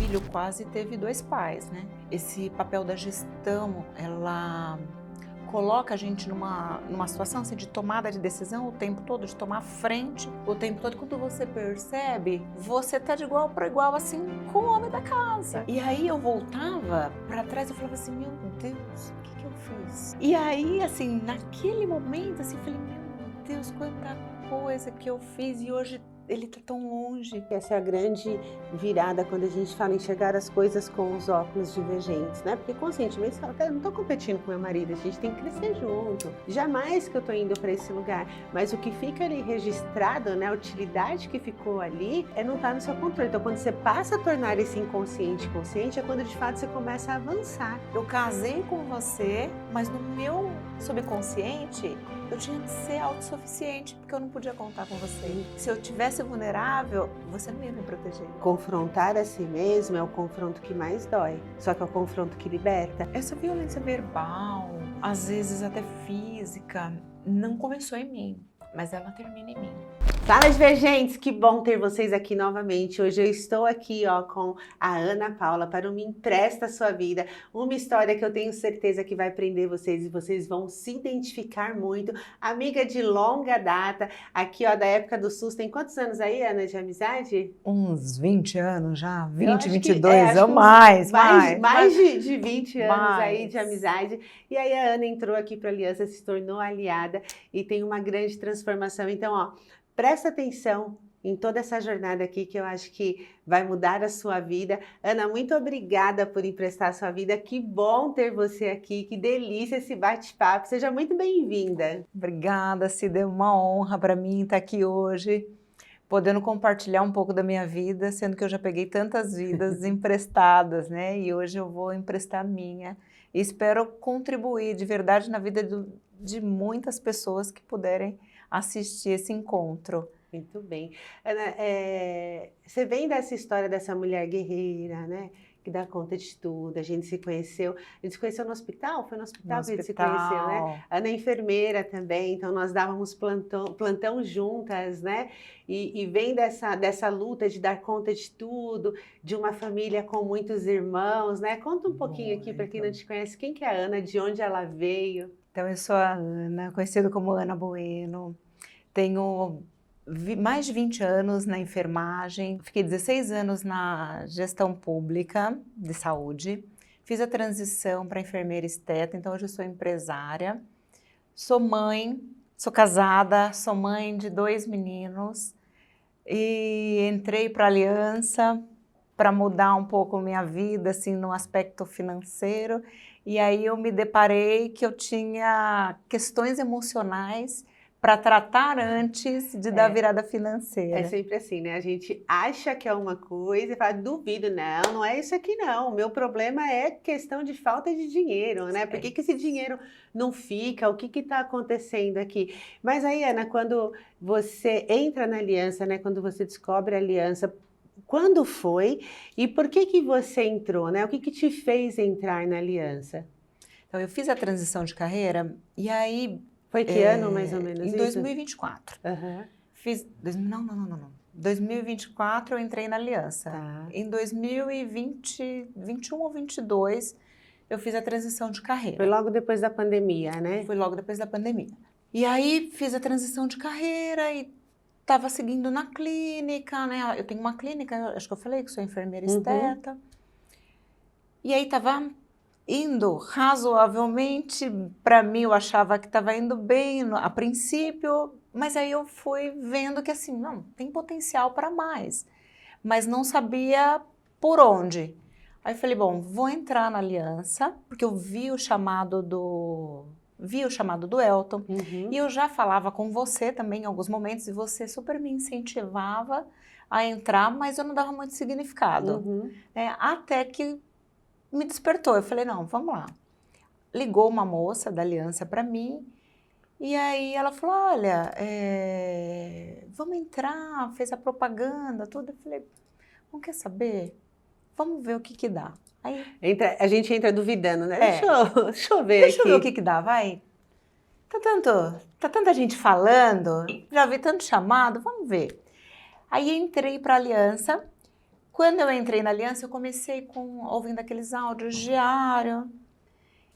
filho quase teve 2 pais, né? Esse papel da gestão, ela coloca a gente numa situação assim, de tomada de decisão o tempo todo, de tomar frente o tempo todo. Quando você percebe, você tá de igual para igual assim com o homem da casa. E aí eu voltava para trás e falava assim, meu Deus, o que eu fiz? E aí, assim, naquele momento, assim, eu falei, meu Deus, quanta coisa que eu fiz e hoje ele tá tão longe. Essa é a grande virada quando a gente fala em enxergar as coisas com os óculos divergentes, né? Porque conscientemente você fala, cara, eu não tô competindo com meu marido, a gente tem que crescer junto. Jamais que eu tô indo para esse lugar. Mas o que fica ali registrado, né? A utilidade que ficou ali não tá no seu controle. Então quando você passa a tornar esse inconsciente consciente, é quando de fato você começa a avançar. Eu casei com você, mas no meu subconsciente eu tinha que ser autossuficiente, porque eu não podia contar com você. Se eu tivesse vulnerável, você não ia me proteger. Confrontar a si mesmo é o confronto que mais dói, só que é o confronto que liberta. Essa violência verbal, às vezes até física, não começou em mim, mas ela termina em mim. Fala, divergentes! Que bom ter vocês aqui novamente. Hoje eu estou aqui com a Ana Paula para o Me Empresta a Sua Vida, uma história que eu tenho certeza que vai prender vocês e vocês vão se identificar muito. Amiga de longa data, aqui da época do SUS. Tem quantos anos aí, Ana, de amizade? Uns 20 anos já, 20, acho 22, que, ou mais de 20 anos mais. Aí de amizade. E aí a Ana entrou aqui para a Aliança, se tornou aliada e tem uma grande transformação. Então, presta atenção em toda essa jornada aqui que eu acho que vai mudar a sua vida. Ana, muito obrigada por emprestar a sua vida. Que bom ter você aqui, que delícia esse bate-papo. Seja muito bem-vinda. Obrigada, Cida, é uma honra para mim estar aqui hoje, podendo compartilhar um pouco da minha vida, sendo que eu já peguei tantas vidas emprestadas, né? E hoje eu vou emprestar a minha. E espero contribuir de verdade na vida de muitas pessoas que puderem assistir esse encontro. Muito bem. Ana, você vem dessa história dessa mulher guerreira, né? Que dá conta de tudo. A gente se conheceu no hospital? Foi no hospital que a gente se conheceu, né? Ana é enfermeira também, então nós dávamos plantão juntas, né? E vem dessa luta de dar conta de tudo, de uma família com muitos irmãos, né? Conta um pouquinho aqui para quem não te conhece, quem que é a Ana, de onde ela veio? Então, eu sou a Ana, conhecida como Ana Bueno, tenho mais de 20 anos na enfermagem, fiquei 16 anos na gestão pública de saúde, fiz a transição para enfermeira esteta, então hoje eu sou empresária, sou mãe, sou casada, sou mãe de 2 meninos e entrei para a Aliança para mudar um pouco minha vida, assim, no aspecto financeiro. E aí eu me deparei que eu tinha questões emocionais para tratar antes de dar virada financeira. É sempre assim, né? A gente acha que é uma coisa e fala, duvido, não é isso aqui não. O meu problema é questão de falta de dinheiro, né? Por que esse dinheiro não fica? O que está acontecendo aqui? Mas aí, Ana, quando você entra na Aliança, né? Quando você descobre a Aliança, quando foi e por que você entrou, né? O que te fez entrar na Aliança? Então, eu fiz a transição de carreira e aí... Foi que ano, mais ou menos, em 2024. Uhum. Não. 2024 eu entrei na Aliança. Tá. Em 2020, 21 ou 22, eu fiz a transição de carreira. Foi logo depois da pandemia, né? Foi logo depois da pandemia. E aí, fiz a transição de carreira e estava seguindo na clínica, né? Eu tenho uma clínica, acho que eu falei que sou enfermeira esteta. E aí, estava indo razoavelmente, para mim eu achava que estava indo bem a princípio, mas aí eu fui vendo que assim, não, tem potencial para mais, mas não sabia por onde. Aí eu falei, bom, vou entrar na Aliança, porque eu vi o chamado do Elton, e eu já falava com você também em alguns momentos, e você super me incentivava a entrar, mas eu não dava muito significado, né? Até que me despertou, eu falei, não, vamos lá. Ligou uma moça da Aliança para mim, e aí ela falou, olha, vamos entrar, fez a propaganda, tudo. Eu falei, não quer saber? Vamos ver o que dá. Aí, a gente entra duvidando, né? Deixa eu ver Deixa aqui. eu ver o que dá, vai. Tá tanta gente falando, já vi tanto chamado, vamos ver. Aí entrei para a Aliança. Quando eu entrei na Aliança, eu comecei ouvindo aqueles áudios diários.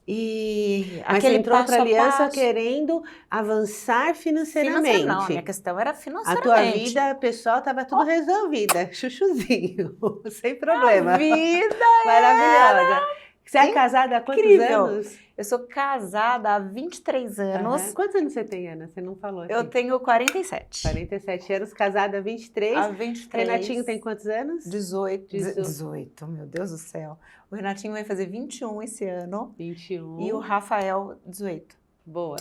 E Mas aquele você entrou para a passo a Aliança passo. querendo avançar financeiramente. Não, a minha questão era A financeiramente. tua vida pessoal estava tudo resolvida, chuchuzinho, sem problema. A vida Maravilhosa. Você é casada há quantos incrível. anos? Eu sou casada há 23 anos. Aham. Quantos anos você tem, Ana? Você não falou aqui. Eu tenho 47. 47 anos, casada há 23. Há 23. Renatinho tem quantos anos? 18, meu Deus do céu. O Renatinho vai fazer 21 esse ano. 21. E o Rafael, 18. Boa.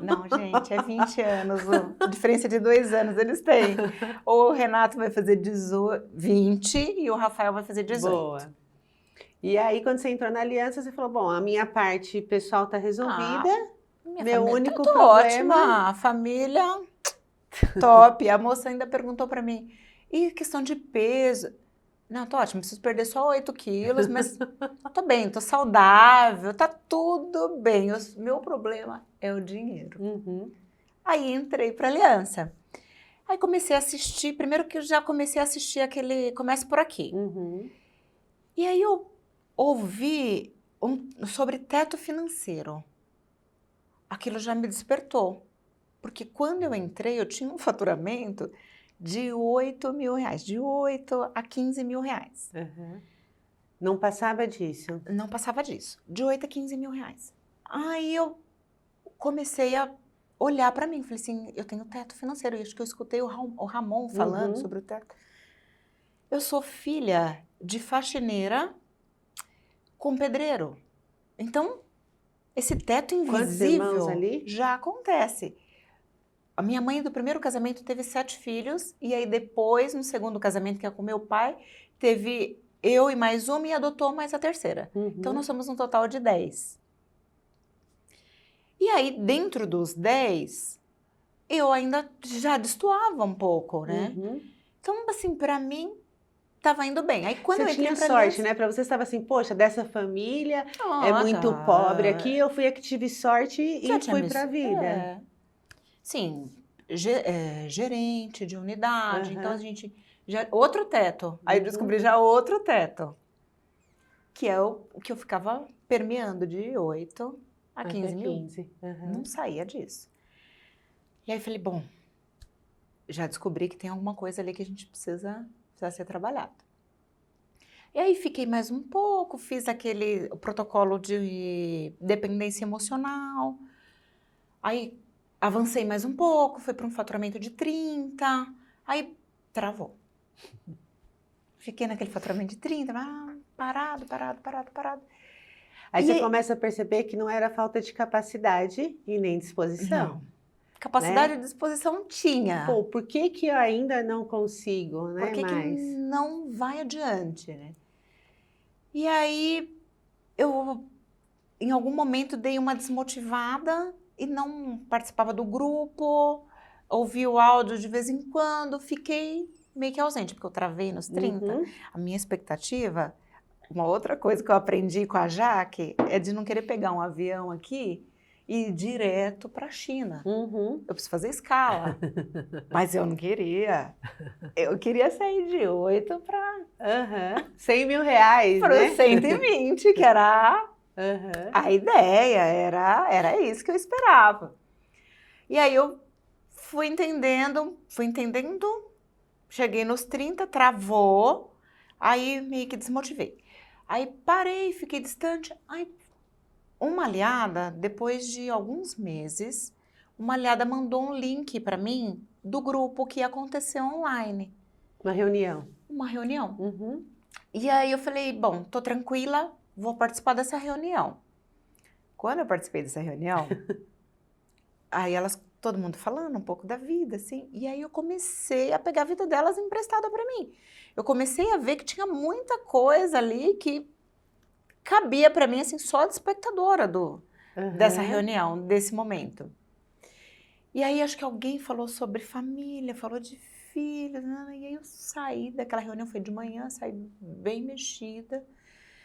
Não, gente, é 20 anos. A diferença de 2 anos eles têm. O Renato vai fazer 20 e o Rafael vai fazer 18. Boa. E aí, quando você entrou na Aliança, você falou, bom, a minha parte pessoal está resolvida. Meu único tá problema... ótima, a família top. A moça ainda perguntou para mim, e questão de peso? Não, tô ótima, preciso perder só 8 quilos, mas tô bem, tô saudável, tá tudo bem. Meu problema é o dinheiro. Uhum. Aí entrei para Aliança. Aí comecei a assistir, primeiro que eu já comecei a assistir aquele Comece Por Aqui. Uhum. E aí eu ouvi sobre teto financeiro. Aquilo já me despertou. Porque quando eu entrei, eu tinha um faturamento de 8 mil reais, de 8 a 15 mil reais. Uhum. Não passava disso? Não passava disso, de 8 a 15 mil reais. Aí eu comecei a olhar para mim, falei assim, eu tenho teto financeiro, e acho que eu escutei o Ramon falando sobre o teto. Eu sou filha de faxineira com pedreiro. Então, esse teto invisível ali? já acontece. A minha mãe do primeiro casamento teve 7 filhos, e aí depois, no segundo casamento, que é com meu pai, teve eu e mais uma e adotou mais a terceira. Uhum. Então, nós somos um total de 10. E aí, dentro dos 10, eu ainda já destoava um pouco, né? Uhum. Então, assim, para mim, estava indo bem. Aí, quando você eu entrei tinha pra sorte, Aliança, né? Para você estava assim, poxa, dessa família é muito tá. pobre aqui, eu fui a que tive sorte Já e tinha fui para a vida. Sim, gerente de unidade, Aham. então a gente já outro teto. Aí eu Uhum. descobri já outro teto, que é o que eu ficava permeando de 8 a 15 mil. 15. Uhum. Não saía disso. E aí eu falei, bom, já descobri que tem alguma coisa ali que a gente precisa ser trabalhado. E aí fiquei mais um pouco, fiz o protocolo de dependência emocional. Aí avancei mais um pouco, fui para um faturamento de 30, aí travou. Fiquei naquele faturamento de 30, parado. Aí E você começa a perceber que não era falta de capacidade e nem disposição. Não. Capacidade né? de disposição tinha. Pô, por que que eu ainda não consigo, né, Por que que mais? não vai adiante, né? E aí, eu, em algum momento, dei uma desmotivada e não participava do grupo, ouvi o áudio de vez em quando, fiquei meio que ausente, porque eu travei nos 30. Uhum. A minha expectativa, uma outra coisa que eu aprendi com a Jaque, é de não querer pegar um avião aqui e ir direto para a China. Uhum. Eu preciso fazer escala, mas eu não queria. Eu queria sair de 8 para Uhum. 100 mil reais, né? 120, que era Uhum. a ideia, era isso que eu esperava. E aí eu fui entendendo, cheguei nos 30, travou, aí meio que desmotivei. Aí parei, fiquei distante. Aí uma aliada, depois de alguns meses, uma aliada mandou um link para mim do grupo que ia acontecer online. Uma reunião. Uma reunião. Uhum. E aí eu falei, bom, tô tranquila, vou participar dessa reunião. Quando eu participei dessa reunião, aí todo mundo falando um pouco da vida, assim, e aí eu comecei a pegar a vida delas emprestada para mim. Eu comecei a ver que tinha muita coisa ali que cabia para mim, assim, só de espectadora dessa reunião, desse momento. E aí acho que alguém falou sobre família, falou de filhos, né? E aí eu saí daquela reunião, foi de manhã, saí bem mexida.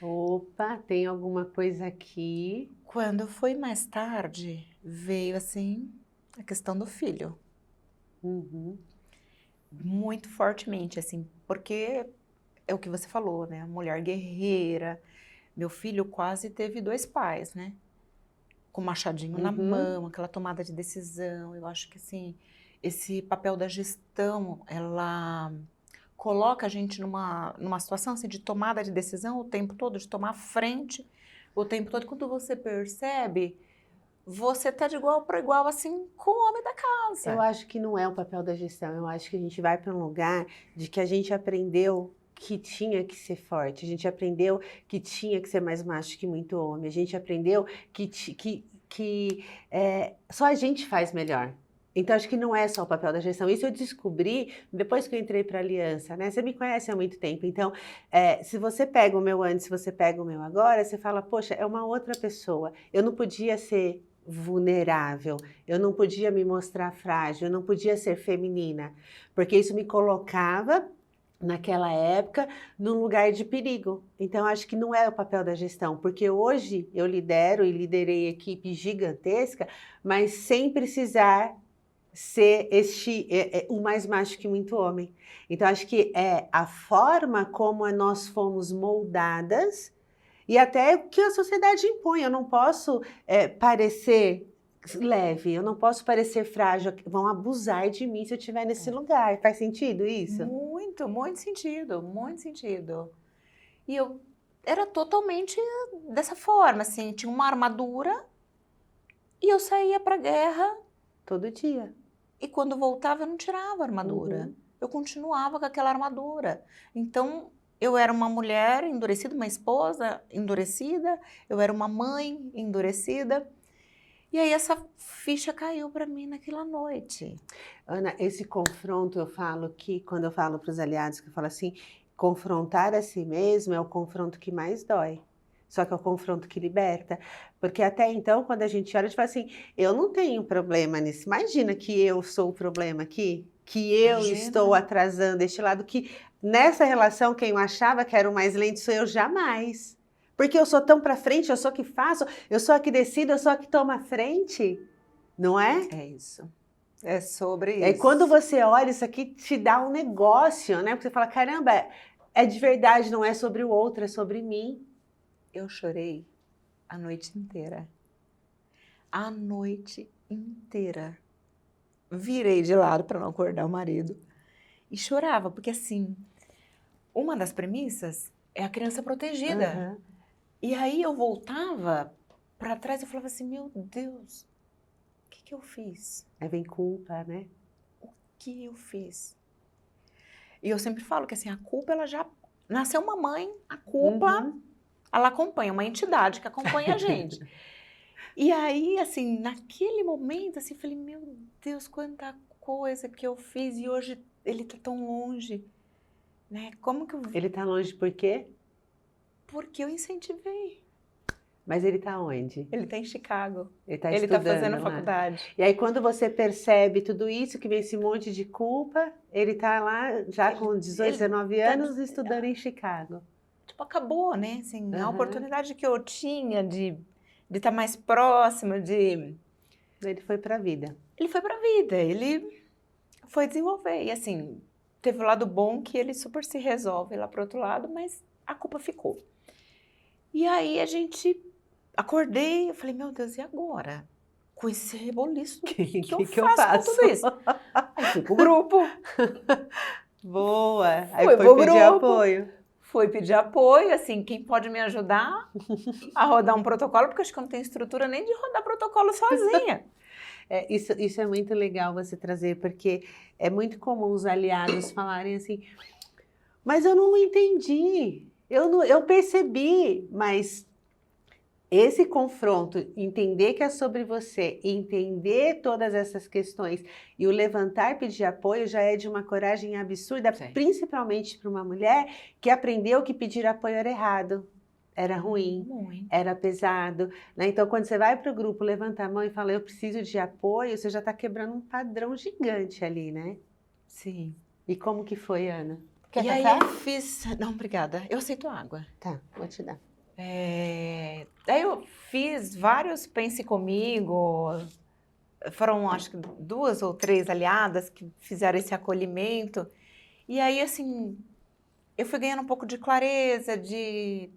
Opa, tem alguma coisa aqui. Quando foi mais tarde, veio assim a questão do filho. Uhum. Muito fortemente, assim, porque é o que você falou, né? A mulher guerreira. Meu filho quase teve 2 pais, né? Com machadinho na mão, aquela tomada de decisão. Eu acho que, assim, esse papel da gestão, ela coloca a gente numa situação assim, de tomada de decisão o tempo todo, de tomar frente o tempo todo. Quando você percebe, você tá de igual para igual, assim, com o homem da casa. Eu acho que não é o papel da gestão. Eu acho que a gente vai para um lugar de que a gente aprendeu que tinha que ser forte. A gente aprendeu que tinha que ser mais macho que muito homem. A gente aprendeu que só a gente faz melhor. Então, acho que não é só o papel da gestão. Isso eu descobri depois que eu entrei para a Aliança, né? Você me conhece há muito tempo. Então, se você pega o meu antes, se você pega o meu agora, você fala, poxa, é uma outra pessoa. Eu não podia ser vulnerável, eu não podia me mostrar frágil, eu não podia ser feminina, porque isso me colocava naquela época num lugar de perigo. Então acho que não é o papel da gestão, porque hoje eu lidero e liderei equipe gigantesca, mas sem precisar ser o mais macho que muito homem. Então acho que é a forma como nós fomos moldadas e até o que a sociedade impõe. Eu não posso parecer leve, eu não posso parecer frágil. Vão abusar de mim se eu estiver nesse lugar. Faz sentido isso? Muito, muito sentido, muito sentido. E eu era totalmente dessa forma, assim, tinha uma armadura e eu saía pra guerra Todo dia. e quando voltava eu não tirava a armadura. Eu continuava com aquela armadura. Então, eu era uma mulher endurecida, uma esposa endurecida, eu era uma mãe endurecida. E aí essa ficha caiu para mim naquela noite. Ana, esse confronto, eu falo que, quando eu falo para os aliados, que eu falo assim, confrontar a si mesmo é o confronto que mais dói. Só que é o confronto que liberta. Porque até então, quando a gente olha, a gente fala assim, eu não tenho problema nisso. Imagina que eu sou o problema aqui, que eu estou atrasando este lado, que nessa relação quem eu achava que era o mais lento sou eu jamais. Porque eu sou tão para frente, eu sou a que faço, eu sou a que decido, eu sou a que toma a frente. Não é? É isso. É sobre isso. E aí, quando você olha, isso aqui te dá um negócio, né? Porque você fala, caramba, é de verdade, não é sobre o outro, é sobre mim. Eu chorei a noite inteira. A noite inteira. Virei de lado para não acordar o marido. E chorava, porque assim, uma das premissas é a criança protegida. E aí eu voltava para trás e falava assim, meu Deus, o que eu fiz? Aí vem culpa, né? O que eu fiz? E eu sempre falo que assim, a culpa, ela já... Nasceu uma mãe, a culpa, ela acompanha, uma entidade que acompanha a gente. E aí, assim, naquele momento, assim, falei, meu Deus, quanta coisa que eu fiz e hoje ele tá tão longe, né? Como que eu... Ele tá longe por quê? Porque eu incentivei. Mas ele tá onde? Ele tá em Chicago. Ele tá Ele estudando tá fazendo lá. faculdade. E aí, quando você percebe tudo isso, que vem esse monte de culpa, ele tá lá já com 18, 19 anos, estudando em Chicago. Tipo, acabou, né? Assim, a oportunidade que eu tinha de estar mais próxima, de... Ele foi pra vida. Ele foi pra vida, ele foi desenvolver. E assim, teve o lado bom que ele super se resolve lá pro outro lado, mas a culpa ficou. E aí a gente... Acordei, eu falei, meu Deus, e agora? Com esse reboliço, o que eu faço com tudo isso? Aí fui pro grupo. Boa! Aí Foi foi pro pedir grupo. apoio. Fui pedir apoio, assim, quem pode me ajudar a rodar um protocolo, porque acho que eu não tenho estrutura nem de rodar protocolo sozinha. Isso é muito legal você trazer, porque é muito comum os aliados falarem assim, mas eu não entendi, eu percebi, mas esse confronto, entender que é sobre você, entender todas essas questões e o levantar e pedir apoio já é de uma coragem absurda, principalmente para uma mulher que aprendeu que pedir apoio era errado. Era ruim, era pesado, né? Então, quando você vai para o grupo, levanta a mão e fala, eu preciso de apoio, você já está quebrando um padrão gigante ali, né? Sim. E como que foi, Ana? Quer e café? Aí eu fiz... Não, obrigada. Eu aceito água. Tá, vou te dar. Aí eu fiz vários Pense Comigo. Foram, acho que 2 ou 3 aliadas que fizeram esse acolhimento. E aí, assim... eu fui ganhando um pouco de clareza, de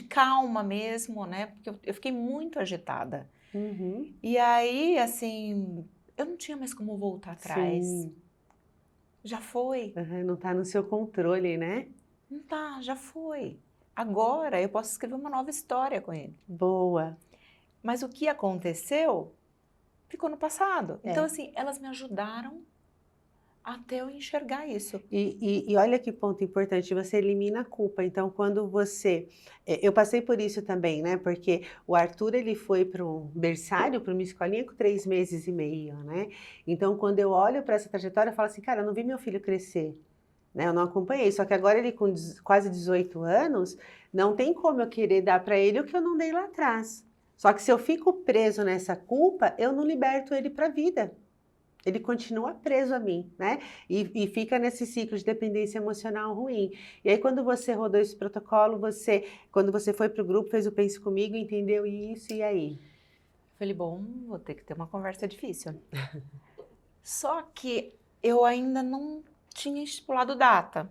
calma mesmo, né? Porque eu fiquei muito agitada. Uhum. E aí, assim, eu não tinha mais como voltar atrás. Sim. Já foi. Aham, não está no seu controle, né? Não tá, já foi. Agora eu posso escrever uma nova história com ele. Boa. Mas o que aconteceu ficou no passado. Então, É. assim, elas me ajudaram até eu enxergar isso. E olha que ponto importante, você elimina a culpa. Então, quando você... eu passei por isso também, né? Porque o Arthur, ele foi para um berçário, para uma escolinha com 3 meses e meio, né? Então, quando eu olho para essa trajetória, eu falo assim, cara, eu não vi meu filho crescer, né? Eu não acompanhei. Só que agora ele com quase 18 anos, não tem como eu querer dar para ele o que eu não dei lá atrás. Só que se eu fico preso nessa culpa, eu não liberto ele para a vida. Ele continua preso a mim, né? E fica nesse ciclo de dependência emocional ruim. E aí, quando você rodou esse protocolo, quando você foi para o grupo, fez o Pense Comigo, entendeu isso, e aí? Falei, bom, vou ter que ter uma conversa difícil. Só que eu ainda não tinha estipulado data.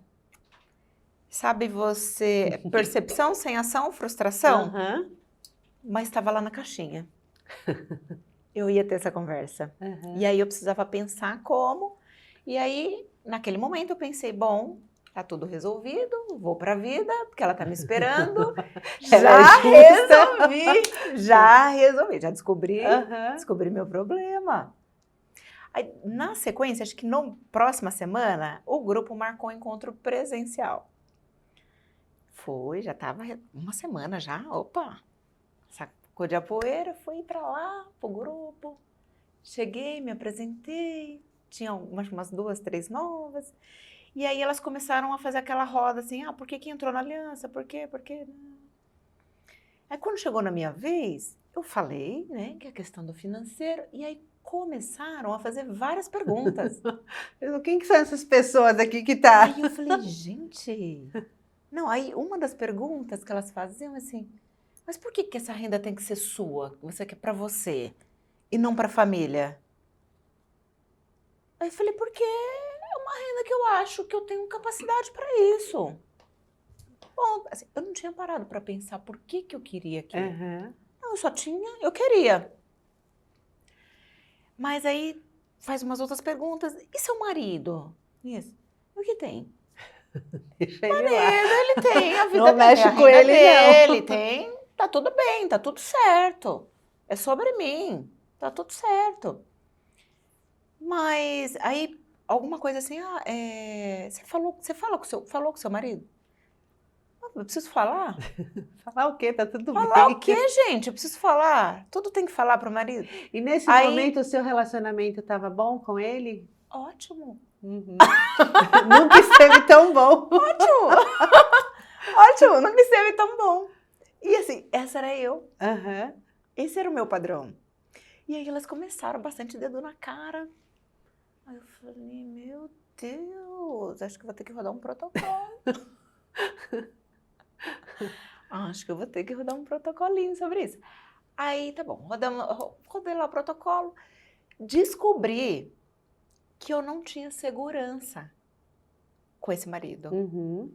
Sabe você, percepção sem ação, frustração? Aham, Mas estava lá na caixinha. Eu ia ter essa conversa. aham. E aí eu precisava pensar como. E aí, naquele momento, eu pensei, bom, tá tudo resolvido, vou pra vida, porque ela tá me esperando. Ela é Já justa. resolvi, já Aham. descobri meu problema. Aí, na sequência, acho que na próxima semana, o grupo marcou um encontro presencial. Foi, já estava uma semana já, opa, sacou de a poeira, fui para lá, pro grupo, cheguei, me apresentei, tinha umas 2, 3 novas, e aí elas começaram a fazer aquela roda assim, por que entrou na aliança, por quê, não? Aí quando chegou na minha vez, eu falei, né, que é a questão do financeiro, e aí começaram a fazer várias perguntas. Quem que são essas pessoas aqui que tá? Aí eu falei, gente... Não, aí uma das perguntas que elas faziam assim, mas por que essa renda tem que ser sua, você quer para você, e não para a família? Aí eu falei, porque é uma renda que eu acho que eu tenho capacidade para isso. Bom, assim, eu não tinha parado para pensar por que eu queria aquilo. Aham. Não, eu só tinha, eu queria. Mas aí faz umas outras perguntas, e seu marido? Isso. O que tem? Deixa ele lá. Ele tem a vida Não dele, mexe a com renda ele, dele, não. tem, tá tudo bem, tá tudo certo. É sobre mim, tá tudo certo. Mas aí alguma coisa assim, você falou com seu marido? Eu preciso falar? Falar o quê? Tá tudo Falar o bem. quê, gente? Eu preciso falar. Tudo tem que falar pro marido. E nesse Aí, momento o seu relacionamento estava bom com ele? ótimo, Uhum. Nunca esteve tão bom. ótimo, ótimo, não me esteve tão bom. E assim, essa era eu. Aham. Esse era o meu padrão. E aí elas começaram bastante dedo na cara. Aí eu falei, meu Deus, acho que vou ter que rodar um protocolo. Acho que eu vou ter que rodar um protocolinho sobre isso. Aí, tá bom, rodei lá o protocolo. Descobri que eu não tinha segurança com esse marido. Uhum.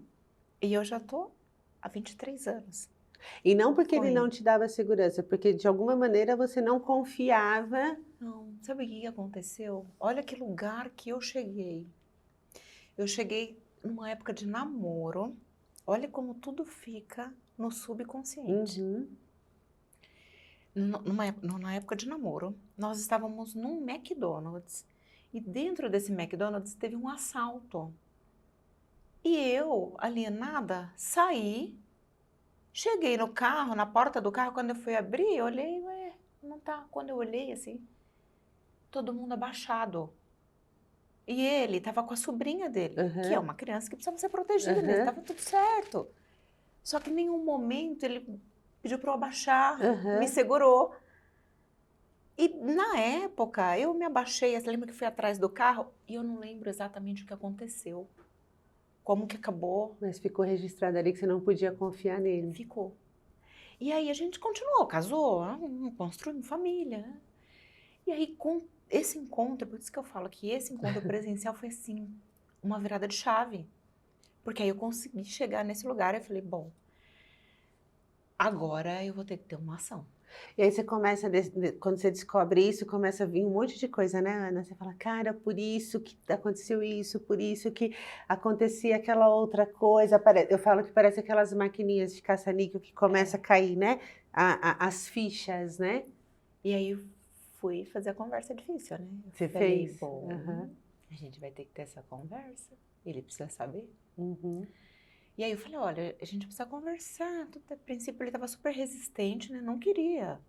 E eu já tô há 23 anos. E não porque Com ele não ele. te dava segurança, porque de alguma maneira você não confiava. Não, sabe o que aconteceu? Olha que lugar que eu cheguei. Eu cheguei numa época de namoro. Olha como tudo fica no subconsciente. Uhum. Na época de namoro, nós estávamos num McDonald's. E dentro desse McDonald's teve um assalto. E eu, alienada, saí. Cheguei no carro, na porta do carro, quando eu fui abrir, eu olhei, ué, não tá. Quando eu olhei assim, todo mundo abaixado. E ele estava com a sobrinha dele, que é Uhum. uma criança que precisa ser protegida, mas Uhum. estava tudo certo. Só que em nenhum momento ele pediu para eu abaixar, me Uhum. segurou. E na época, eu me abaixei, você lembra que fui atrás do carro? E eu não lembro exatamente o que aconteceu. Como que acabou. Mas ficou registrado ali que você não podia confiar nele. Ficou. E aí a gente continuou, casou, construindo família. Né? E aí com esse encontro, por isso que eu falo que esse encontro presencial foi assim, uma virada de chave. Porque aí eu consegui chegar nesse lugar e eu falei, bom, agora eu vou ter que ter uma ação. E aí você começa, quando você descobre isso, começa a vir um monte de coisa, né, Ana? Você fala, cara, por isso que aconteceu isso, por isso que acontecia aquela outra coisa. Eu falo que parece aquelas maquininhas de caça-níquel que começa a cair, né? As fichas, né? E aí eu fui fazer a conversa difícil, né? Você falei, fez? bom, a gente vai ter que ter essa conversa. Ele precisa saber. E aí eu falei, olha, a gente precisa conversar. A princípio ele estava super resistente, né? Não queria.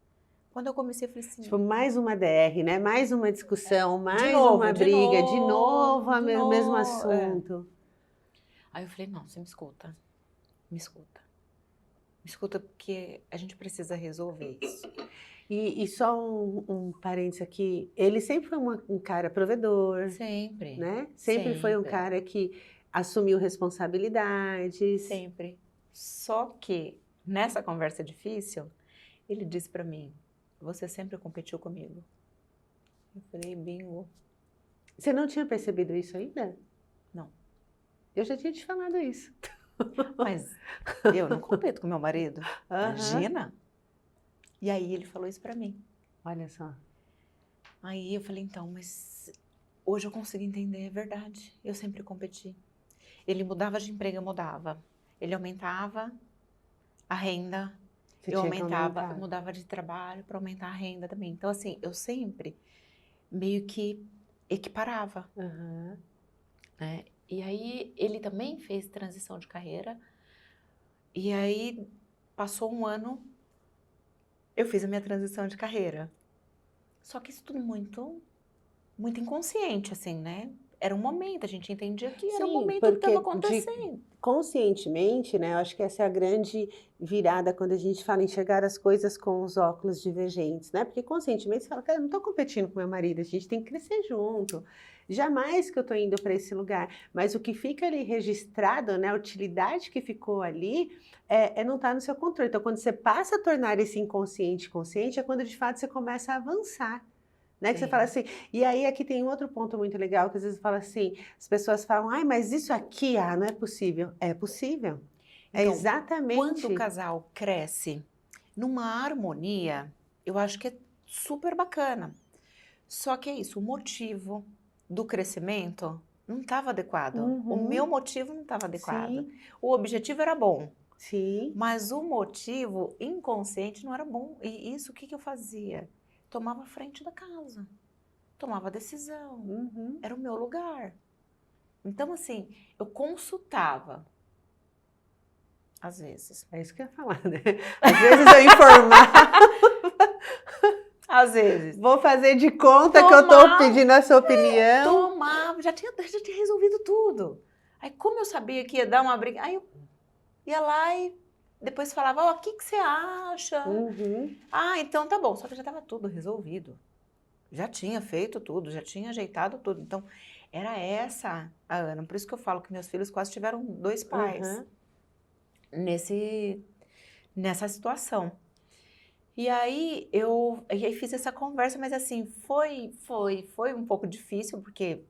Quando eu comecei, eu falei assim... Tipo, mais uma DR, né? Mais uma discussão, mais novo, uma briga, de novo o mesmo É. assunto. Aí eu falei, não, você me escuta. Me escuta. Me escuta porque a gente precisa resolver isso. E só um parênteses aqui, ele sempre foi um cara provedor. Sempre. Né? Sempre foi um cara que assumiu responsabilidades. Sempre. Só que, nessa conversa difícil, ele disse pra mim, você sempre competiu comigo. Eu falei, bingo. Você não tinha percebido isso ainda? Não. Eu já tinha te falado isso. Mas eu não compito com meu marido. Imagina. E aí ele falou isso pra mim. Olha só. Aí eu falei, então, mas hoje eu consigo entender, é verdade. Eu sempre competi. Ele mudava de emprego, eu mudava. Ele aumentava a renda, eu aumentava, eu mudava de trabalho para aumentar a renda também. Então, assim, eu sempre meio que equiparava. Né? E aí, ele também fez transição de carreira. E aí, passou um ano, eu fiz a minha transição de carreira. Só que isso tudo muito inconsciente, assim, né? Era um momento, a gente entendia que era um momento que estava acontecendo. Conscientemente, né? Eu acho que essa é a grande virada quando a gente fala em enxergar as coisas com os óculos divergentes, né? Porque conscientemente você fala, cara, eu não estou competindo com meu marido, a gente tem que crescer junto. Jamais que eu estou indo para esse lugar. Mas o que fica ali registrado, né? A utilidade que ficou ali não estar no seu controle. Então, quando você passa a tornar esse inconsciente consciente, é quando de fato você começa a avançar. Né, que você fala assim, e aí aqui tem outro ponto muito legal, que às vezes fala assim, as pessoas falam, ai, mas isso aqui, não é possível. É possível. Então, é exatamente. Quando o casal cresce numa harmonia, eu acho que é super bacana. Só que é isso, o motivo do crescimento não estava adequado. O meu motivo não estava adequado. Sim. O objetivo era bom. Sim. Mas o motivo inconsciente não era bom. E isso, o que eu fazia? Tomava frente da casa, tomava decisão, era o meu lugar. Então, assim, eu consultava, às vezes. É isso que eu ia falar, né? Às vezes eu informava. Às vezes. Vou fazer de conta que eu estou pedindo a sua opinião. Tomava, já tinha resolvido tudo. Aí, como eu sabia que ia dar uma briga, aí eu ia lá e depois falava, o que você acha? Então tá bom, só que já estava tudo resolvido. Já tinha feito tudo, já tinha ajeitado tudo. Então, era essa a Ana. Por isso que eu falo que meus filhos quase tiveram 2 pais nessa situação. E aí, eu fiz essa conversa, mas assim, foi um pouco difícil, porque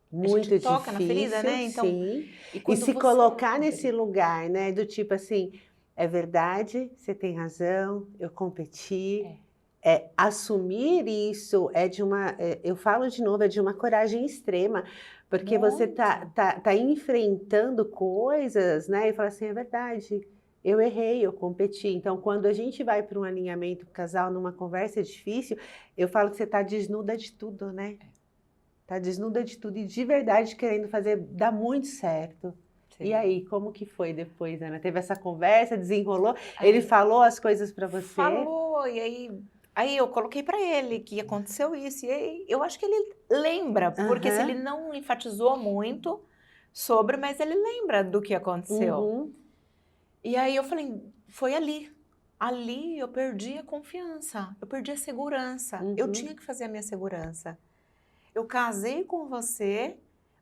muito a gente toca difícil, na ferida, né? Então, sim. E se colocar nesse lugar, né? Do tipo assim, é verdade, você tem razão, eu competi. Assumir isso é de uma, eu falo de novo, é de uma coragem extrema, porque você tá enfrentando coisas, né? E fala assim, é verdade, eu errei, eu competi. Então, quando a gente vai para um alinhamento casal, numa conversa difícil, eu falo que você tá desnuda de tudo, né? Tá desnuda de tudo e de verdade querendo fazer, dar muito certo. Sim. E aí, como que foi depois, Ana? Teve essa conversa, desenrolou, ele falou as coisas para você? Falou, e aí eu coloquei para ele que aconteceu isso, e aí eu acho que ele lembra, porque se ele não enfatizou muito sobre, mas ele lembra do que aconteceu. E aí eu falei, foi ali. Ali eu perdi a confiança, eu perdi a segurança. Eu tinha que fazer a minha segurança. Eu casei com você,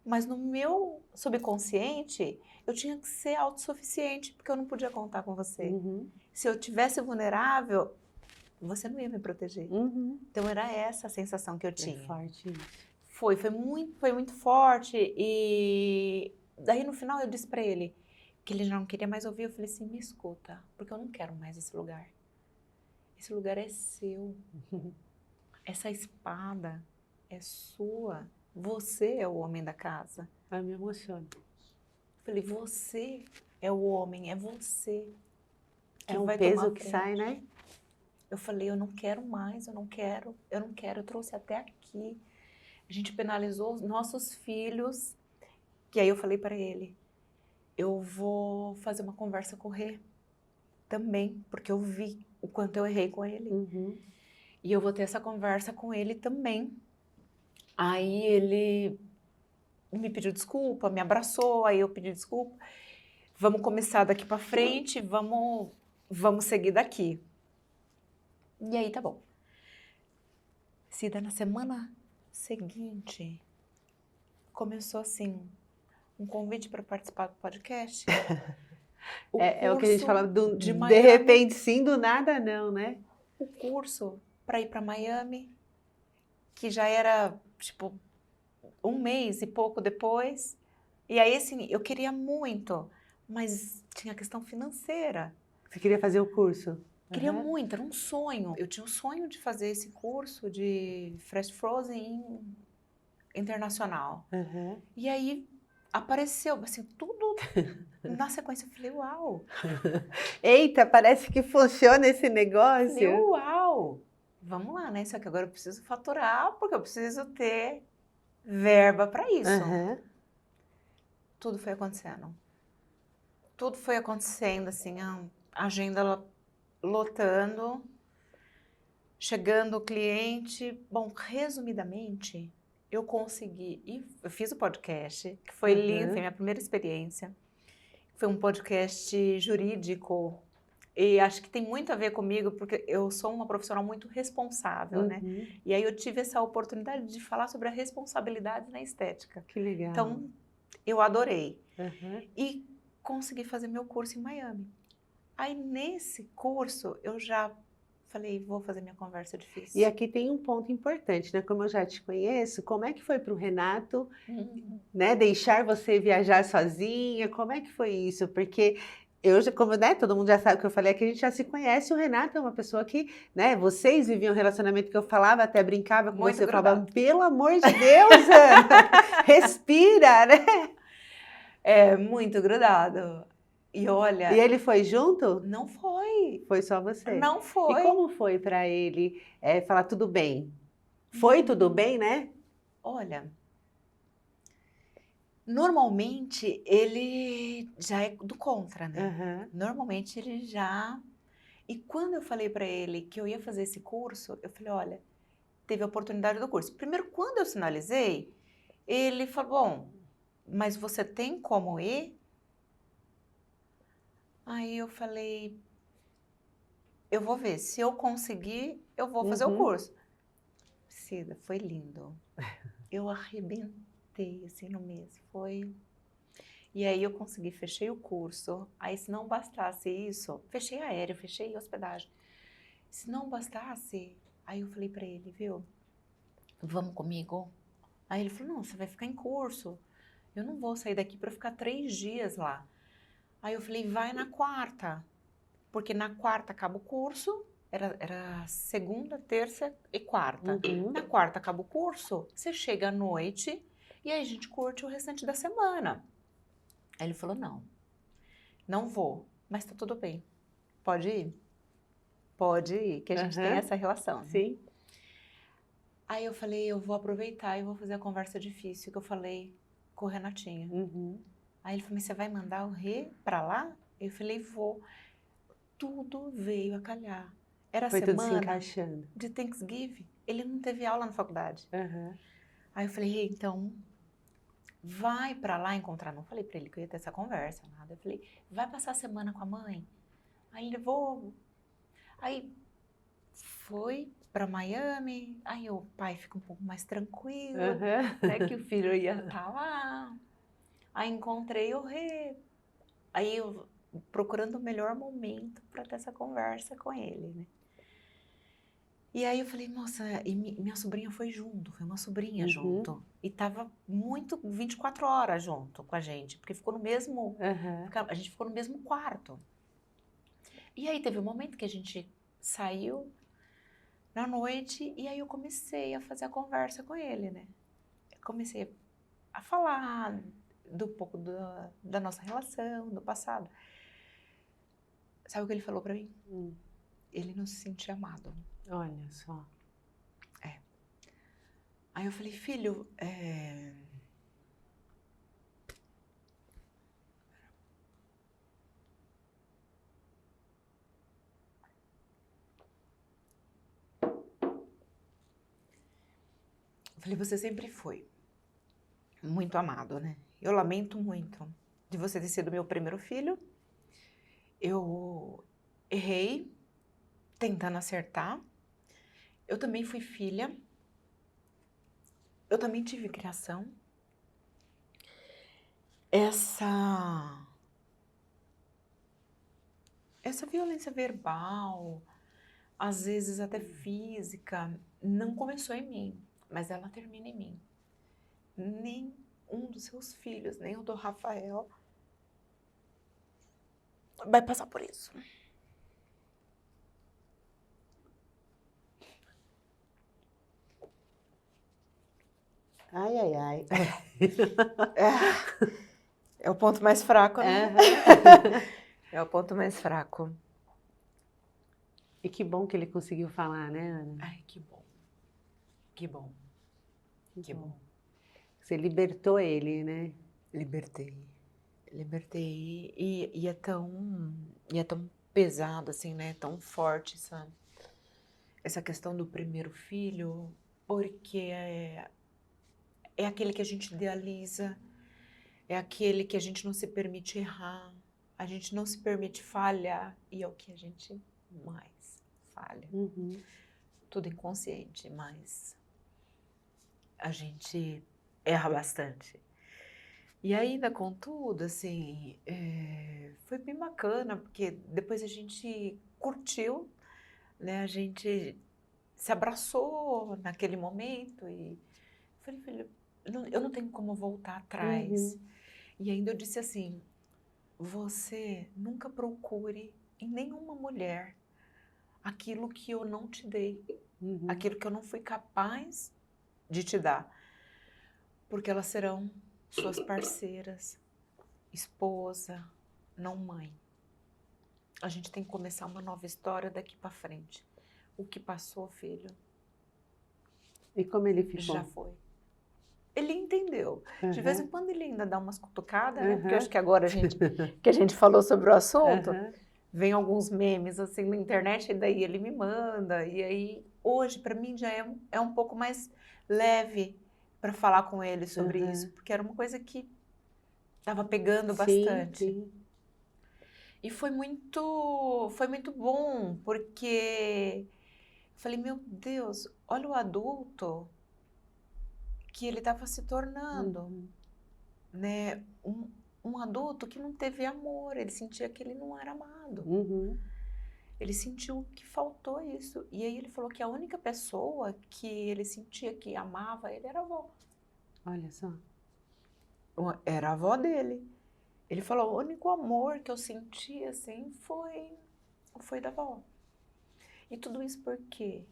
mas no meu subconsciente eu tinha que ser autossuficiente, porque eu não podia contar com você. Se eu tivesse vulnerável, você não ia me proteger. Então era essa a sensação que eu tinha. É forte isso. Foi muito forte, Daí no final eu disse pra ele que ele já não queria mais ouvir. Eu falei assim, me escuta, porque eu não quero mais esse lugar. Esse lugar é seu. Essa espada é sua. Você é o homem da casa. Eu me emociono. Eu falei, você é o homem, é você. Que É um vai peso tomar que frente. sai, né? Eu falei, eu não quero mais, eu não quero, eu trouxe até aqui. A gente penalizou os nossos filhos. E aí eu falei para ele, eu vou fazer uma conversa com o Rê também, porque eu vi o quanto eu errei com ele. E eu vou ter essa conversa com ele também. Aí ele me pediu desculpa, me abraçou, aí eu pedi desculpa. Vamos começar daqui para frente, vamos seguir daqui. E aí tá bom. Cida, na semana seguinte, começou assim, um convite para participar do podcast. É o que a gente fala, de de repente sim, do nada não, né? O curso para ir para Miami, que já era, tipo, 1 mês e pouco depois. E aí, assim, eu queria muito, mas tinha questão financeira. Você queria fazer o curso? Queria muito, era um sonho. Eu tinha o sonho de fazer esse curso de Fresh Frozen internacional. E aí apareceu, assim, tudo na sequência. Eu falei, uau! Eita, parece que funciona esse negócio. Falei, uau! Vamos lá, né? Só que agora eu preciso faturar, porque eu preciso ter verba para isso. Tudo foi acontecendo. Tudo foi acontecendo, assim, a agenda lotando, chegando o cliente. Bom, resumidamente, eu consegui, e eu fiz o podcast, que foi lindo, foi minha primeira experiência. Foi um podcast jurídico, e acho que tem muito a ver comigo, porque eu sou uma profissional muito responsável, né? E aí eu tive essa oportunidade de falar sobre a responsabilidade na estética. Que legal. Então, eu adorei. E consegui fazer meu curso em Miami. Aí, nesse curso, eu já falei, vou fazer minha conversa difícil. E aqui tem um ponto importante, né? Como eu já te conheço, como é que foi para o Renato, né, deixar você viajar sozinha? Como é que foi isso? Porque eu, como, né, todo mundo já sabe o que eu falei aqui, a gente já se conhece. O Renato é uma pessoa que, né, vocês viviam um relacionamento que eu falava, até brincava com Muito você, eu grudado. falava, pelo amor de Deus, Ana, respira, né? É, muito grudado. E olha... E ele foi junto? Não foi. Foi só você? Não foi. E como foi para ele falar tudo bem? Foi tudo bem, né? Olha, normalmente ele já é do contra, né? Normalmente ele já... E quando eu falei para ele que eu ia fazer esse curso, eu falei, olha, teve a oportunidade do curso. Primeiro, quando eu sinalizei, ele falou, bom, mas você tem como ir? Aí eu falei, eu vou ver, se eu conseguir, eu vou fazer o curso. Cida, foi lindo. Eu arrebentei, assim, no mês, foi... E aí eu consegui, fechei o curso. Aí, se não bastasse isso, fechei aéreo, fechei hospedagem. Se não bastasse, aí eu falei pra ele, viu, vamos comigo? Aí ele falou, não, você vai ficar em curso. Eu não vou sair daqui pra ficar 3 dias lá. Aí eu falei, vai na quarta. Porque na quarta acaba o curso, era segunda, terça e quarta. Na quarta acaba o curso, você chega à noite e aí a gente curte o restante da semana. Aí ele falou, não vou, mas tá tudo bem. Pode ir? Pode ir, que a gente tem essa relação. Né? Sim. Aí eu falei, eu vou aproveitar e vou fazer a conversa difícil que eu falei com o Renatinho. Aí ele falou, mas você vai mandar o Rê pra lá? Eu falei, vou. Tudo veio a calhar. Era Foi tudo se semana encaixando. de Thanksgiving. Ele não teve aula na faculdade. Aí eu falei, então, vai pra lá encontrar. Não falei pra ele que eu ia ter essa conversa, nada. Eu falei, vai passar a semana com a mãe? Aí ele levou. Aí foi pra Miami. Aí o pai fica um pouco mais tranquilo, né, que o filho ia estar lá. Aí encontrei o Rê. Aí eu procurando o melhor momento para ter essa conversa com ele, né? E aí eu falei, nossa, e minha sobrinha foi junto, foi uma sobrinha junto. E tava muito, 24 horas junto com a gente, porque ficou no mesmo, a gente ficou no mesmo quarto. E aí teve um momento que a gente saiu na noite, e aí eu comecei a fazer a conversa com ele, né? Eu comecei a falar do pouco da nossa relação, do passado. Sabe o que ele falou pra mim? Ele não se sentia amado. Olha só. Aí eu falei, filho, eu falei, você sempre foi muito amado, né? Eu lamento muito de você ter sido meu primeiro filho. Eu errei tentando acertar. Eu também fui filha. Eu também tive criação. Essa violência verbal, às vezes até física, não começou em mim, mas ela termina em mim. Nem um dos seus filhos, nem o do Rafael, vai passar por isso. Ai, ai, ai. É o ponto mais fraco, né? É o ponto mais fraco. E que bom que ele conseguiu falar, né, Ana? Ai, que bom. Que bom. Que bom. Você libertou ele, né? Libertei. E é tão pesado, assim, né? Tão forte essa questão do primeiro filho, porque é aquele que a gente idealiza, é aquele que a gente não se permite errar, a gente não se permite falhar, e é o que a gente mais falha. Tudo inconsciente, mas a gente erra bastante. E ainda, contudo, assim, foi bem bacana, porque depois a gente curtiu, né? A gente se abraçou naquele momento e falei, filho, eu não tenho como voltar atrás. E ainda eu disse assim, você nunca procure em nenhuma mulher aquilo que eu não te dei, aquilo que eu não fui capaz de te dar, porque elas serão suas parceiras, esposa, não mãe. A gente tem que começar uma nova história daqui para frente. O que passou, filho? E como ele ficou? Já foi. Ele entendeu. De vez em quando ele ainda dá umas cutucadas, né? Porque eu acho que agora que a gente falou sobre o assunto, vem alguns memes assim na internet e daí ele me manda. E aí, hoje, para mim, já é um pouco mais leve para falar com ele sobre isso, porque era uma coisa que estava pegando bastante. Sim. E foi muito bom, porque eu falei, meu Deus, olha o adulto que ele estava se tornando, né? Um adulto que não teve amor, ele sentia que ele não era amado. Ele sentiu que faltou isso. E aí ele falou que a única pessoa que ele sentia que amava ele era a avó. Olha só. Era a avó dele. Ele falou, o único amor que eu senti, assim, foi da avó. E tudo isso por quê?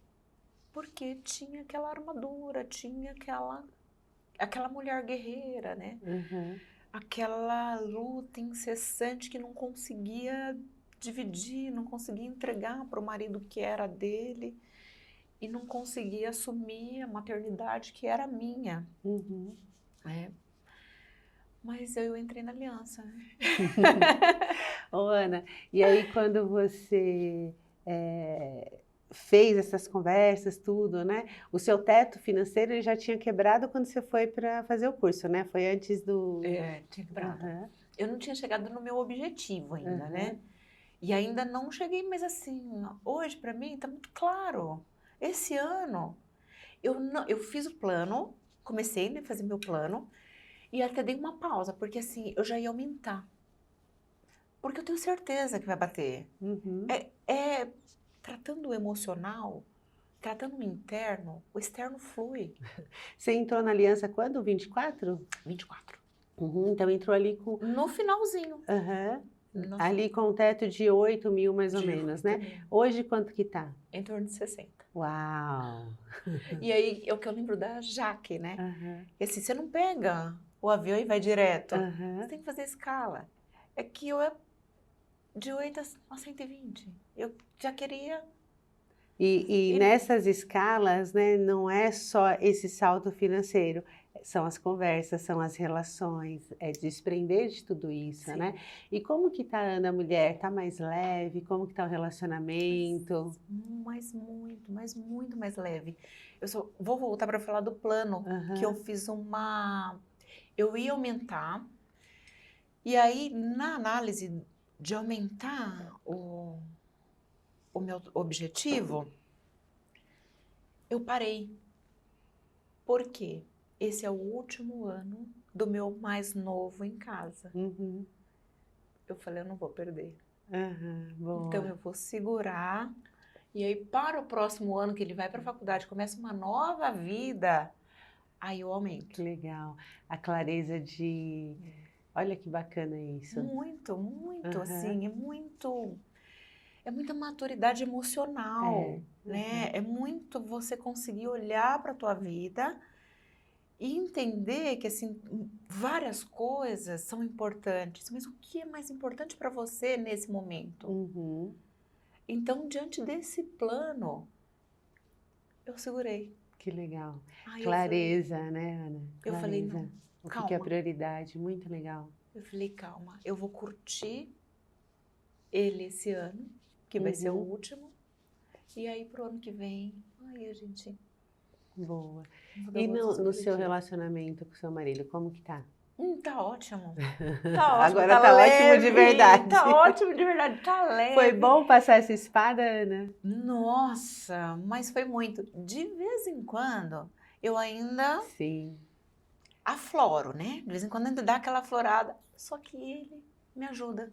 Porque tinha aquela armadura, tinha aquela mulher guerreira, né? Aquela luta incessante que não conseguia dividir, não conseguia entregar para o marido que era dele e não conseguia assumir a maternidade que era minha. Né? Mas eu entrei na aliança. Ô, Ana, e aí quando você fez essas conversas, tudo, né? O seu teto financeiro ele já tinha quebrado quando você foi para fazer o curso, né? Foi antes do... Tinha quebrado. Eu não tinha chegado no meu objetivo ainda, né? E ainda não cheguei, mas assim, hoje para mim tá muito claro. Esse ano, eu fiz o plano, comecei a fazer meu plano, e até dei uma pausa, porque assim, eu já ia aumentar. Porque eu tenho certeza que vai bater. Tratando o emocional, tratando o interno, o externo flui. Você entrou na aliança quando? 24? 24. Então entrou ali com... No finalzinho. Aham. No Ali com um teto de 8 mil mais ou De menos, 8 né? mil. Hoje quanto que tá? Em torno de 60. Uau! E aí, é o que eu lembro da Jaque, né? Aham. E assim, você não pega o avião e vai direto. Você Aham. tem que fazer escala. É que eu, de 8 a 120. Eu já queria... E E- nessas escalas, né, não é só esse salto financeiro, são as conversas, são as relações, é desprender de tudo isso, Sim. né? E como que tá a Ana mulher? Tá mais leve? Como que tá o relacionamento? Mas muito mais leve. Vou voltar para falar do plano, que eu Aham. fiz uma... Eu ia aumentar, e aí na análise de aumentar o meu objetivo, eu parei. Por quê? Esse é o último ano do meu mais novo em casa. Uhum. Eu falei, eu não vou perder. Aham, boa. Então eu vou segurar. E aí, para o próximo ano que ele vai para a faculdade, começa uma nova vida, aí eu aumento. Que legal. A clareza de... Olha que bacana isso. Muito, muito, Aham. assim, é muita maturidade emocional, né? É muito você conseguir olhar para a tua vida e entender que, assim, várias coisas são importantes, mas o que é mais importante para você nesse momento? Uhum. Então, diante desse plano, eu segurei. Que legal. Aí Clareza, né, Ana? eu falei, Clareza. não, O que que é calma. prioridade? Muito legal. Eu falei, calma, eu vou curtir ele esse ano, que vai ser o Uhum. último, e aí pro ano que vem, aí a gente... Boa. vou dar E outros no seu objetivos. relacionamento com o seu marido, como que tá? Tá ótimo. Tá ótimo, Agora tá ótimo de verdade. Tá ótimo de verdade, tá leve. Foi bom passar essa espada, Ana? Nossa, mas foi muito. De vez em quando, eu ainda Sim. afloro, né? De vez em quando ainda dá aquela aflorada. Só que ele me ajuda.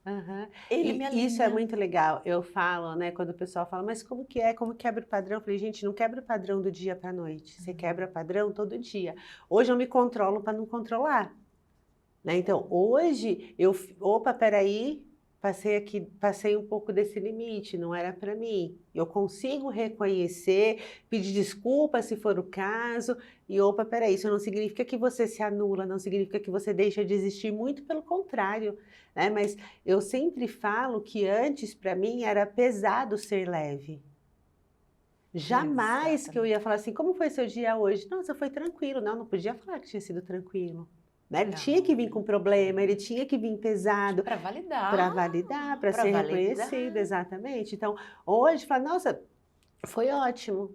Aham. Ele E me alinha. isso é muito legal. Eu falo, né, quando o pessoal fala, mas como que é? Como quebra o padrão? Eu falei, gente, não quebra o padrão do dia para a noite. Você quebra padrão todo dia. Hoje eu me controlo para não controlar, né? Então, hoje opa, peraí, passei um pouco desse limite, não era para mim. Eu consigo reconhecer, pedir desculpa se for o caso, e opa, peraí, isso não significa que você se anula, não significa que você deixa de existir, muito pelo contrário, né? Mas eu sempre falo que antes, para mim, era pesado ser leve. Jamais que eu ia falar assim, como foi seu dia hoje? Nossa, foi tranquilo. Não podia falar que tinha sido tranquilo. Né? Ele tinha que vir com problema, ele tinha que vir pesado. Para validar. Para validar, para ser reconhecido, exatamente. Então, hoje, fala, nossa, foi ótimo.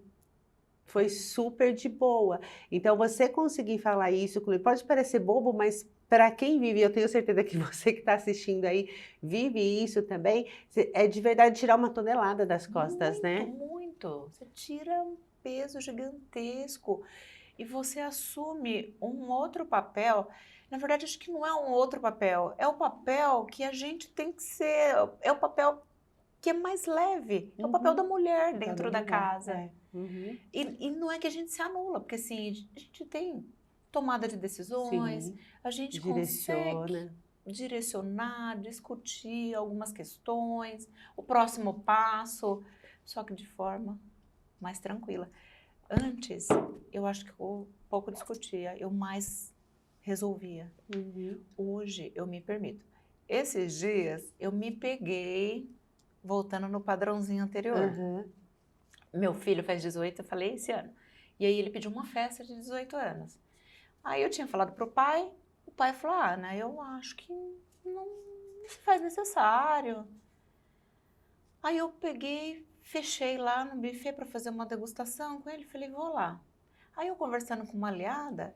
Foi super de boa. Então, você conseguir falar isso, pode parecer bobo, mas para quem vive, eu tenho certeza que você que está assistindo aí, vive isso também, é de verdade tirar uma tonelada das costas, né? Muito. Você tira um peso gigantesco e você assume um outro papel. Na verdade, acho que não é um outro papel, é o papel que a gente tem que ser, é o papel que é mais leve, é o papel da mulher dentro da casa. É. Uhum. E não é que a gente se anula, porque assim, a gente tem tomada de decisões, Sim. a gente Direciona. consegue direcionar, discutir algumas questões, o próximo passo, só que de forma mais tranquila. Antes, eu acho que eu pouco discutia, eu mais resolvia. Uhum. Hoje, eu me permito. Esses dias, eu me peguei voltando no padrãozinho anterior. Uhum. Meu filho faz 18, eu falei, esse ano. E aí ele pediu uma festa de 18 anos. Aí eu tinha falado pro pai, o pai falou, Ana, eu acho que não se faz necessário. Aí eu peguei, fechei lá no buffet para fazer uma degustação com ele, falei, vou lá. Aí eu conversando com uma aliada,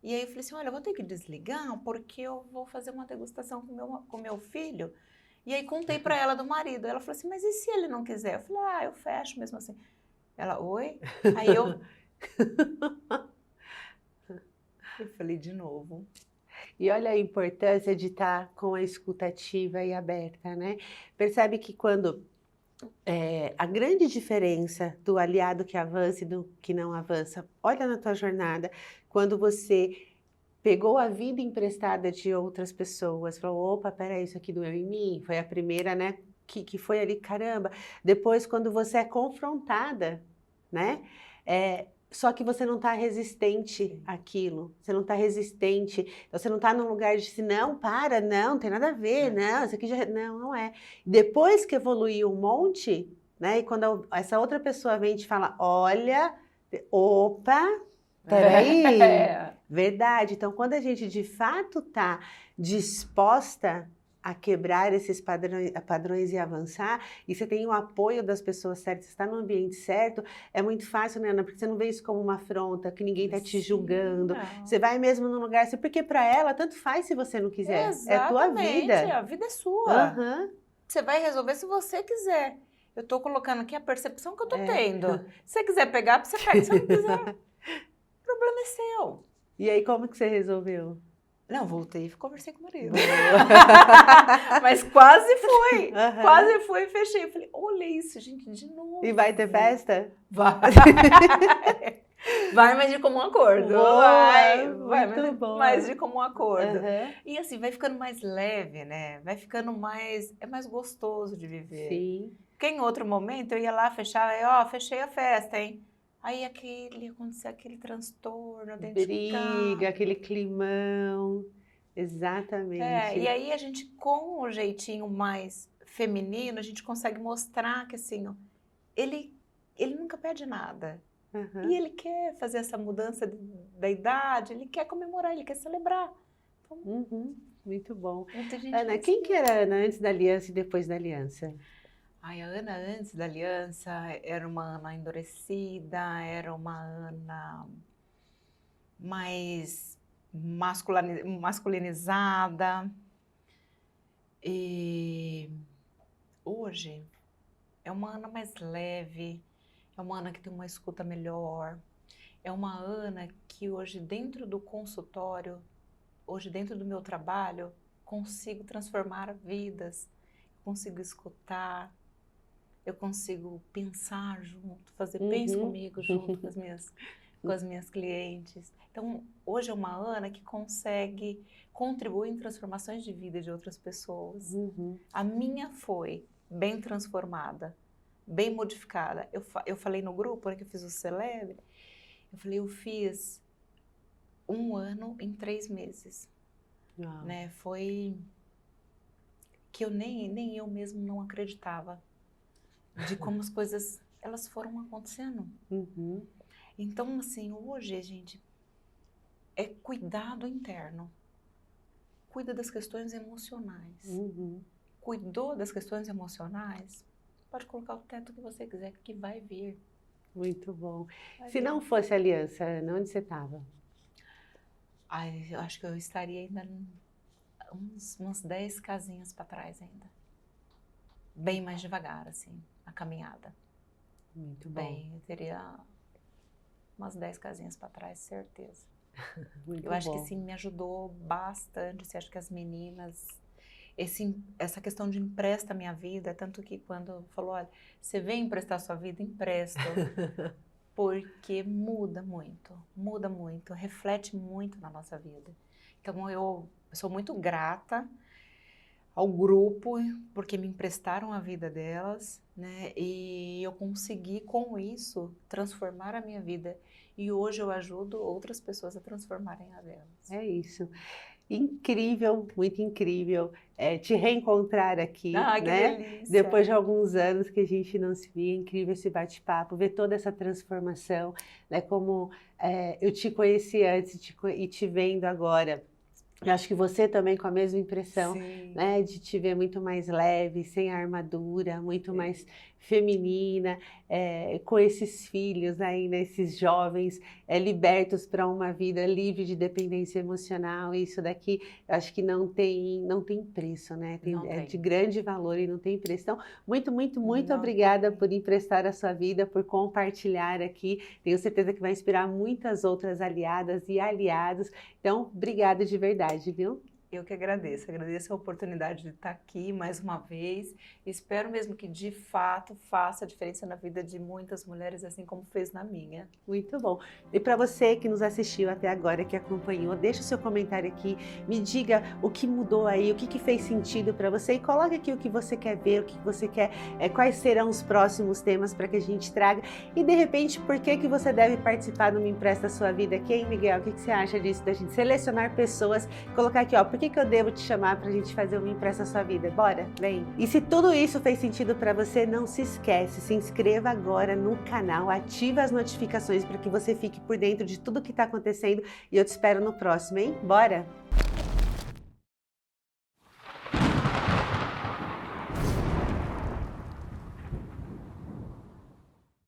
e aí eu falei assim, olha, eu vou ter que desligar porque eu vou fazer uma degustação com meu filho. E aí contei para ela do marido. Ela falou assim, mas e se ele não quiser? Eu falei, eu fecho mesmo assim. Ela, oi? Aí eu falei de novo. E olha a importância de estar com a escutativa e aberta, né? Percebe que quando a grande diferença do aliado que avança e do que não avança, olha na tua jornada, quando você pegou a vida emprestada de outras pessoas, falou, opa, peraí, isso aqui doeu em mim, foi a primeira, né, que foi ali, caramba. Depois, quando você é confrontada, né, só que você não está resistente àquilo, você não está resistente, então você não está num lugar de, não, para, não tem nada a ver, não, isso aqui já, não é. Depois que evoluiu um monte, né, e quando essa outra pessoa vem e te fala, olha, opa, peraí, verdade. Então, quando a gente de fato está disposta a quebrar esses padrões e avançar, e você tem o apoio das pessoas certas, você está no ambiente certo, é muito fácil, né, Ana? Porque você não vê isso como uma afronta, que ninguém está te julgando. Não. Você vai mesmo num lugar, porque para ela, tanto faz se você não quiser. Exatamente, é a tua vida. A vida é sua. Uhum. Você vai resolver se você quiser. Eu estou colocando aqui a percepção que eu estou tendo. Se você quiser pegar, você pega. Se não quiser, o problema é seu. E aí, como que você resolveu? Não, voltei e conversei com o marido. Mas quase fui. Uhum. Quase fui e fechei. Eu falei, olha isso, gente, de novo. E vai ter festa? Vai. Vai, mas de comum acordo. Boa, vai, muito bom. mas de comum acordo. Uhum. E assim, vai ficando mais leve, né? Vai ficando mais... É mais gostoso de viver. Sim. Porque em outro momento eu ia lá, fechava, ó, fechei a festa, hein? Aí acontecia aquele transtorno dentro de casa. Briga, aquele climão. Exatamente. E aí a gente, com o jeitinho mais feminino, a gente consegue mostrar que assim, ó, ele nunca pede nada. Uhum. E ele quer fazer essa mudança da idade, ele quer comemorar, ele quer celebrar. Então, muito bom. Ana, Ana, quem que era a Ana antes da aliança e depois da aliança? Ai, a Ana antes da aliança era uma Ana endurecida, era uma Ana mais masculinizada. E hoje é uma Ana mais leve, é uma Ana que tem uma escuta melhor, é uma Ana que hoje dentro do consultório, hoje dentro do meu trabalho, consigo transformar vidas, consigo escutar, eu consigo pensar junto, fazer pense comigo junto com as minhas clientes. Então, hoje é uma Ana que consegue contribuir em transformações de vida de outras pessoas. A minha foi bem transformada, bem modificada. Eu falei no grupo, que eu fiz o Celebre, eu falei, eu fiz 1 ano em 3 meses. Né? Foi que eu nem eu mesmo não acreditava de como as coisas elas foram acontecendo. Então, assim, hoje, gente, é cuidado interno. Cuida das questões emocionais. Cuidou das questões emocionais, pode colocar o teto que você quiser, que vai vir. Muito bom. Se não fosse aliança, Ana, onde você estava? Ai, eu acho que eu estaria ainda umas 10 casinhas para trás ainda. Bem mais devagar, assim, a caminhada. Muito bom. Bem, eu teria umas 10 casinhas para trás, certeza. Muito eu acho bom. que sim, me ajudou bastante. Acho que as meninas, essa questão de empresta a minha vida, tanto que quando falou, olha, você vem emprestar sua vida, empresto. Porque muda muito, reflete muito na nossa vida. Então eu sou muito grata ao grupo, porque me emprestaram a vida delas, né? E eu consegui, com isso, transformar a minha vida. E hoje eu ajudo outras pessoas a transformarem a delas. É isso. Incrível, muito incrível te reencontrar aqui, que né? delícia. Depois de alguns anos que a gente não se via, incrível esse bate-papo, ver toda essa transformação, né? Como eu te conheci antes e te vendo agora. Eu acho que você também com a mesma impressão, né, de te ver muito mais leve, sem a armadura, muito mais feminina, com esses filhos ainda, esses jovens libertos para uma vida livre de dependência emocional. Isso daqui, eu acho que não tem preço, né? É de grande valor e não tem preço. Então, muito obrigada por emprestar a sua vida, por compartilhar aqui. Tenho certeza que vai inspirar muitas outras aliadas e aliados. Então, obrigada de verdade, viu? Eu que agradeço a oportunidade de estar aqui mais uma vez. Espero mesmo que de fato faça a diferença na vida de muitas mulheres, assim como fez na minha. Muito bom. E para você que nos assistiu até agora, que acompanhou, deixa o seu comentário aqui, me diga o que mudou aí, o que fez sentido para você e coloque aqui o que você quer ver, o que você quer, quais serão os próximos temas para que a gente traga e de repente por que você deve participar do Me Empresta Sua Vida aqui, hein, Miguel? O que você acha disso, da gente selecionar pessoas, colocar aqui, ó, por que eu devo te chamar para a gente fazer o Me Empresta Sua Vida? Bora? Vem! E se tudo isso fez sentido para você, não se esquece, se inscreva agora no canal, ativa as notificações para que você fique por dentro de tudo que está acontecendo e eu te espero no próximo, hein? Bora!